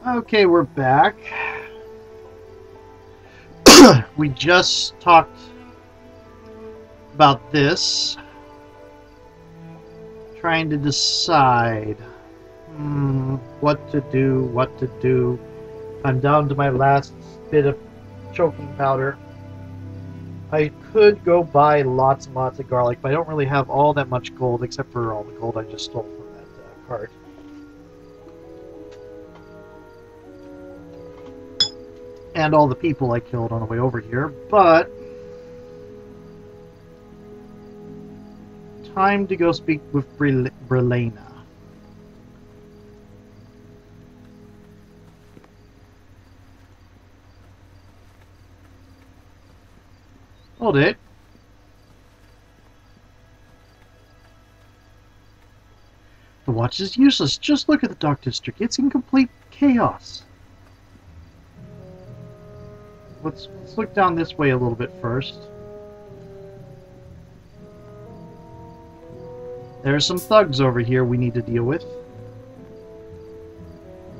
Okay, we're back. We just talked about this. Trying to decide what to do. I'm down to my last bit of choking powder. I could go buy lots and lots of garlic, but I don't really have all that much gold, except for all the gold I just stole from that cart. And all the people I killed on the way over here, but time to go speak with Brelena. Hold it. The watch is useless. Just look at the Dark District. It's in complete chaos. Let's look down this way a little bit first. There are some thugs over here we need to deal with.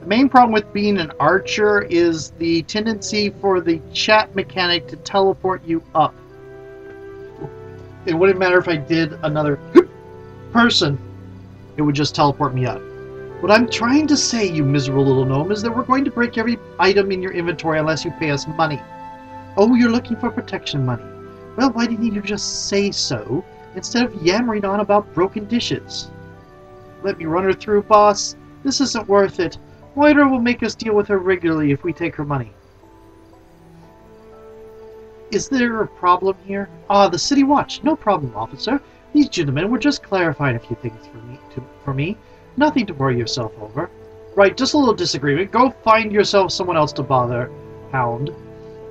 The main problem with being an archer is the tendency for the chat mechanic to teleport you up. It wouldn't matter if I did another person. It would just teleport me up. What I'm trying to say, you miserable little gnome, is that we're going to break every item in your inventory unless you pay us money. Oh, you're looking for protection money. Well, why didn't you just say so, instead of yammering on about broken dishes? Let me run her through, boss. This isn't worth it. Moira will make us deal with her regularly if we take her money. Is there a problem here? Ah, the City Watch. No problem, officer. These gentlemen were just clarifying a few things for me. Nothing to worry yourself over. Right, just a little disagreement. Go find yourself someone else to bother, Hound.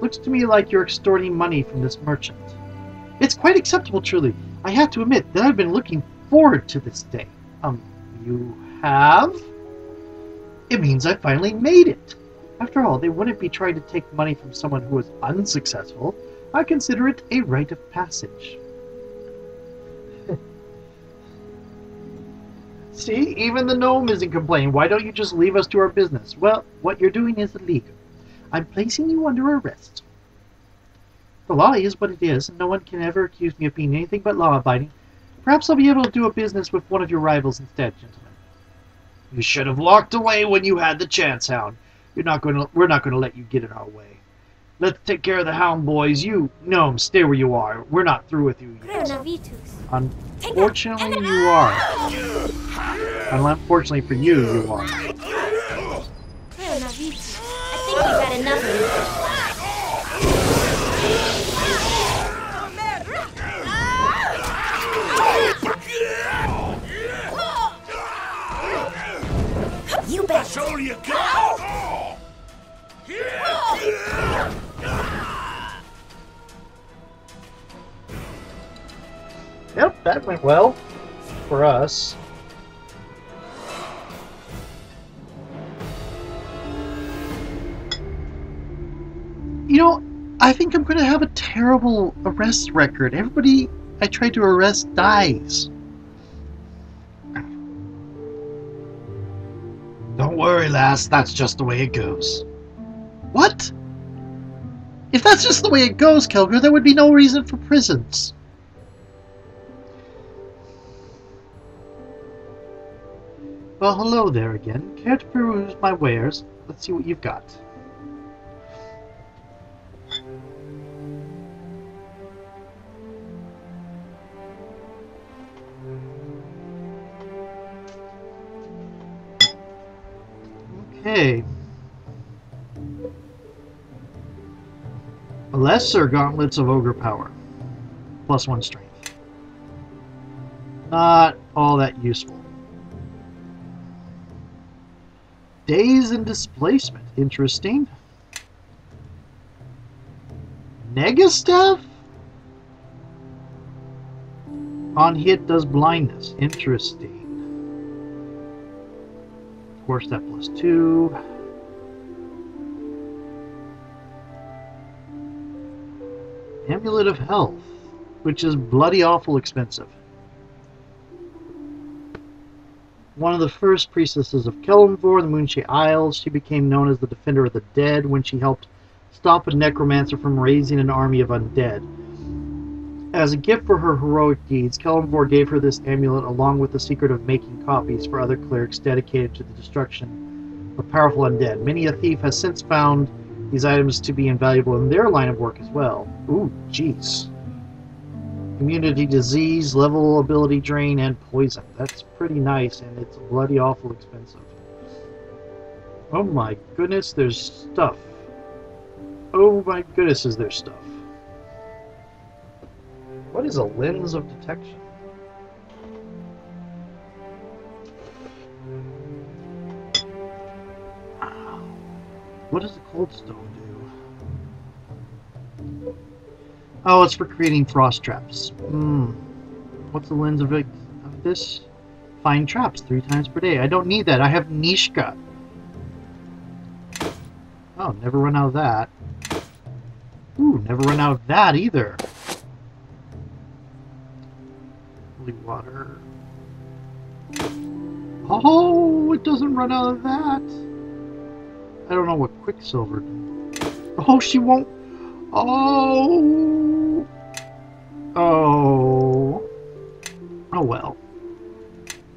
Looks to me like you're extorting money from this merchant. It's quite acceptable, truly. I have to admit that I've been looking forward to this day. You have? It means I finally made it. After all, they wouldn't be trying to take money from someone who was unsuccessful. I consider it a rite of passage. See, even the gnome isn't complaining. Why don't you just leave us to our business? Well, what you're doing is illegal. I'm placing you under arrest. The law is what it is, and no one can ever accuse me of being anything but law-abiding. Perhaps I'll be able to do a business with one of your rivals instead, gentlemen. You should have walked away when you had the chance, Hound. We're not going to let you get in our way. Let's take care of the Hound boys. You, gnome, stay where you are. We're not through with you yet. Unfortunately, you are. And unfortunately for you, you are. I think we've had enough of you. You bet. So you go. Yep, that went well for us. You know, I think I'm going to have a terrible arrest record. Everybody I try to arrest dies. Don't worry, lass. That's just the way it goes. What? If that's just the way it goes, Kelger, there would be no reason for prisons. Well, hello there again. Care to peruse my wares? Let's see what you've got. Okay. Lesser Gauntlets of Ogre Power. +1 strength. Not all that useful. Daze and Displacement. Interesting. Negastaff? On hit does blindness. Interesting. Of course, that +2. Amulet of Health, which is bloody awful expensive. one of the first priestesses of Kelemvor, the Moonshade Isles. She became known as the Defender of the Dead when she helped stop a necromancer from raising an army of undead. As a gift for her heroic deeds, Kelemvor gave her this amulet along with the secret of making copies for other clerics dedicated to the destruction of powerful undead. Many a thief has since found these items to be invaluable in their line of work as well. Ooh, jeez. Immunity, disease, level ability drain, and poison. That's pretty nice, and it's bloody awful expensive. Oh my goodness, there's stuff. Oh my goodness, is there stuff. What is a lens of detection? What does the cold stone do? Oh, it's for creating frost traps. What's the lens of this? Find traps 3 times per day. I don't need that. I have Nishka. Oh, never run out of that. Ooh, never run out of that either. Holy water. Oh, it doesn't run out of that. I don't know what Quicksilver does. Oh, she won't. Oh. Oh. Oh well.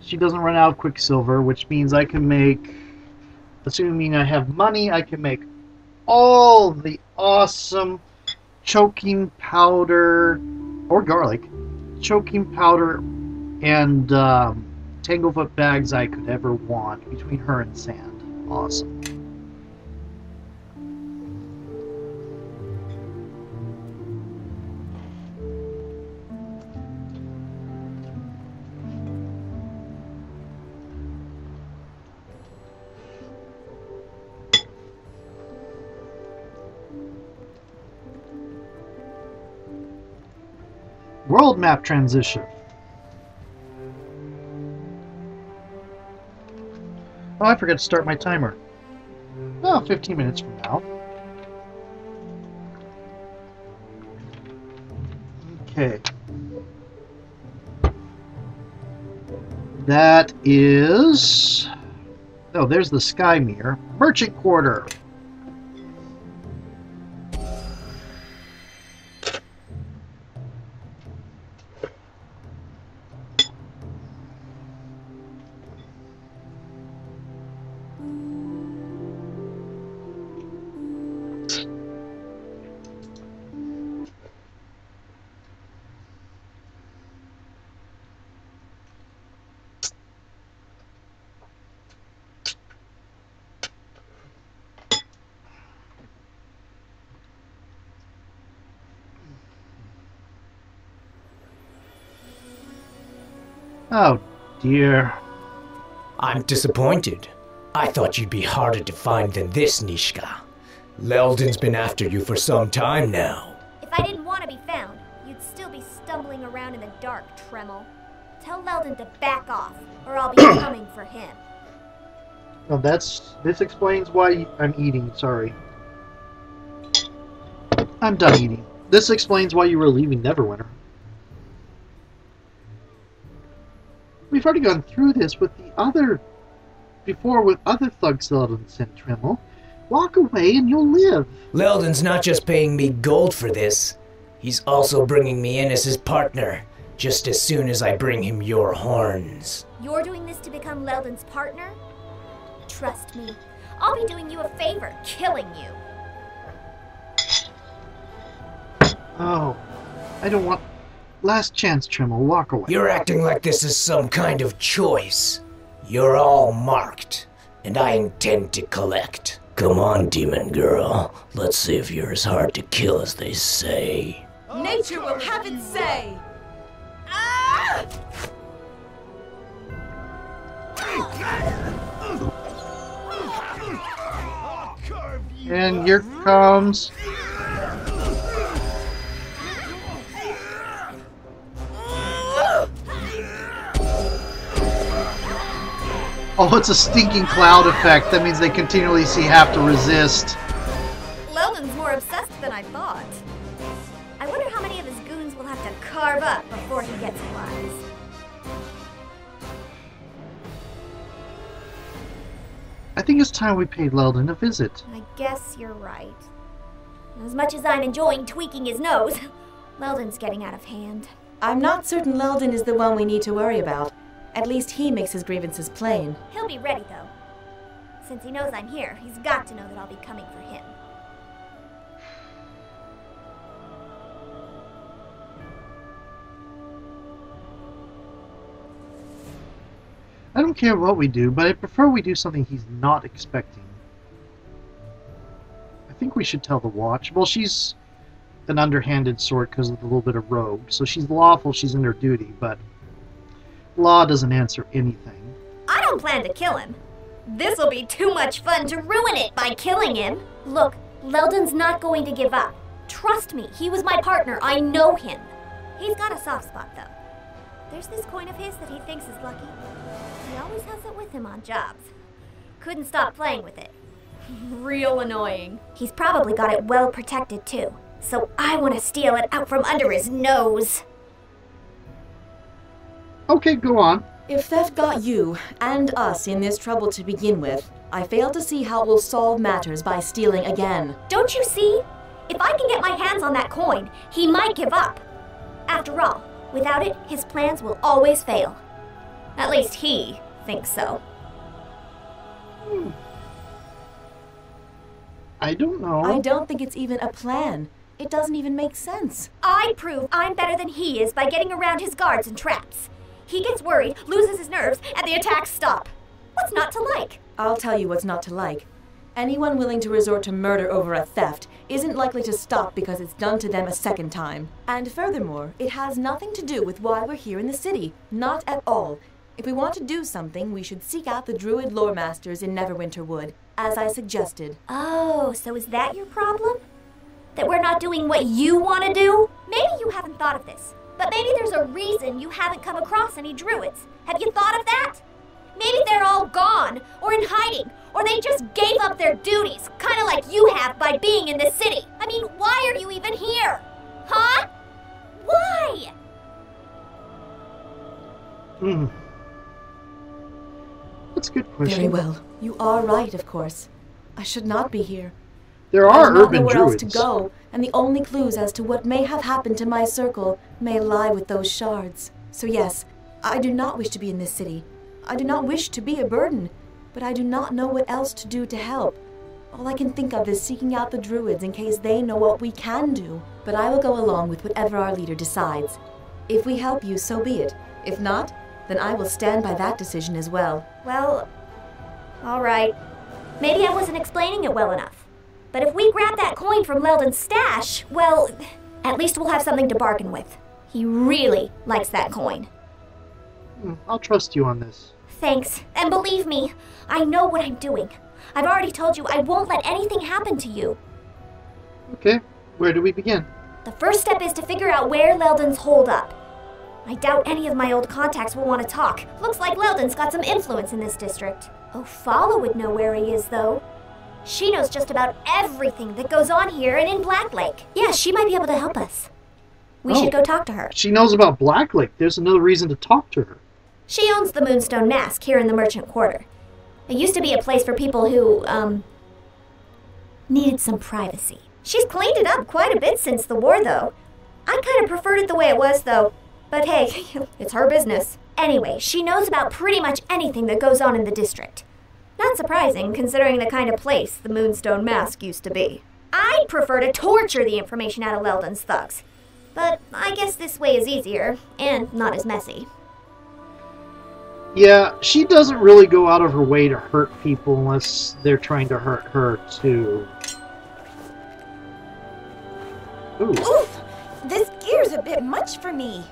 She doesn't run out of Quicksilver, which means I can make, assuming I have money, I can make all the awesome choking powder, or garlic, choking powder and Tanglefoot bags I could ever want between her and Sand. Awesome. World map transition. Oh, I forgot to start my timer. Oh, 15 minutes from now. Okay. That is... Oh, there's the Skymere. Merchant Quarter. Oh, dear. I'm disappointed. I thought you'd be harder to find than this, Nishka. Leldon's been after you for some time now. If I didn't want to be found, you'd still be stumbling around in the dark, Tremel. Tell Leldon to back off, or I'll be coming for him. Oh, this explains why I'm eating, sorry. I'm done eating. This explains why you were leaving Neverwinter. We've already gone through this with the other... before with other thugs Leldon sent, Tremel. Walk away and you'll live. Leldon's not just paying me gold for this. He's also bringing me in as his partner, just as soon as I bring him your horns. You're doing this to become Leldon's partner? Trust me, I'll be doing you a favor, killing you. Oh, I don't want... Last chance, Tremel, walk away. You're acting like this is some kind of choice. You're all marked, and I intend to collect. Come on, demon girl. Let's see if you're as hard to kill as they say. Nature will have its say! Ah! And here comes... Oh, it's a stinking cloud effect. That means they continually have to resist. Leldon's more obsessed than I thought. I wonder how many of his goons will have to carve up before he gets wise. think it's time we paid Leldon a visit. I guess you're right. As much as I'm enjoying tweaking his nose, Leldon's getting out of hand. I'm not certain Leldon is the one we need to worry about. At least he makes his grievances plain. He'll be ready, though. Since he knows I'm here, he's got to know that I'll be coming for him. I don't care what we do, but I prefer we do something he's not expecting. I think we should tell the Watch. Well, she's an underhanded sort because of a little bit of rogue, so she's lawful, she's in her duty, but law doesn't answer anything. I don't plan to kill him. This'll be too much fun to ruin it by killing him. Look, Leldon's not going to give up. Trust me, he was my partner. I know him. He's got a soft spot, though. There's this coin of his that he thinks is lucky. He always has it with him on jobs. Couldn't stop playing with it. Real annoying. He's probably got it well protected, too. So I want to steal it out from under his nose. Okay, go on. If theft got you and us in this trouble to begin with, I fail to see how it will solve matters by stealing again. Don't you see? If I can get my hands on that coin, he might give up. After all, without it, his plans will always fail. At least he thinks so. I don't know. I don't think it's even a plan. It doesn't even make sense. I prove I'm better than he is by getting around his guards and traps. He gets worried, loses his nerves, and the attacks stop. What's not to like? I'll tell you what's not to like. Anyone willing to resort to murder over a theft isn't likely to stop because it's done to them a second time. And furthermore, it has nothing to do with why we're here in the city. Not at all. If we want to do something, we should seek out the Druid lore masters in Neverwinter Wood, as I suggested. Oh, so is that your problem? That we're not doing what you want to do? Maybe you haven't thought of this, but maybe there's a reason you haven't come across any druids. Have you thought of that? Maybe they're all gone, or in hiding, or they just gave up their duties, kind of like you have by being in this city. I mean, why are you even here? Huh? Why? That's a good question. Very well. You are right, of course. I should not be here. There I are do not know urban where druids. else to go, and the only clues as to what may have happened to my circle may lie with those shards. So yes, I do not wish to be in this city. I do not wish to be a burden, but I do not know what else to do to help. All I can think of is seeking out the druids in case they know what we can do. But I will go along with whatever our leader decides. If we help you, so be it. If not, then I will stand by that decision as well. Well, all right. Maybe I wasn't explaining it well enough. But if we grab that coin from Leldon's stash, well, at least we'll have something to bargain with. He really likes that coin. I'll trust you on this. Thanks. And believe me, I know what I'm doing. I've already told you I won't let anything happen to you. Okay, where do we begin? The first step is to figure out where Leldon's holed up. I doubt any of my old contacts will want to talk. Looks like Leldon's got some influence in this district. Ofala would know where he is, though. She knows just about everything that goes on here and in Blacklake. Yeah, she might be able to help us. We should go talk to her. She knows about Blacklake. There's another reason to talk to her. She owns the Moonstone Mask here in the Merchant Quarter. It used to be a place for people who, needed some privacy. She's cleaned it up quite a bit since the war, though. I kind of preferred it the way it was, though. But hey, it's her business. Anyway, she knows about pretty much anything that goes on in the district. Not surprising, considering the kind of place the Moonstone Mask used to be. I'd prefer to torture the information out of Leldon's thugs. But I guess this way is easier, and not as messy. Yeah, she doesn't really go out of her way to hurt people unless they're trying to hurt her, too. Ooh. Oof! This gear's a bit much for me.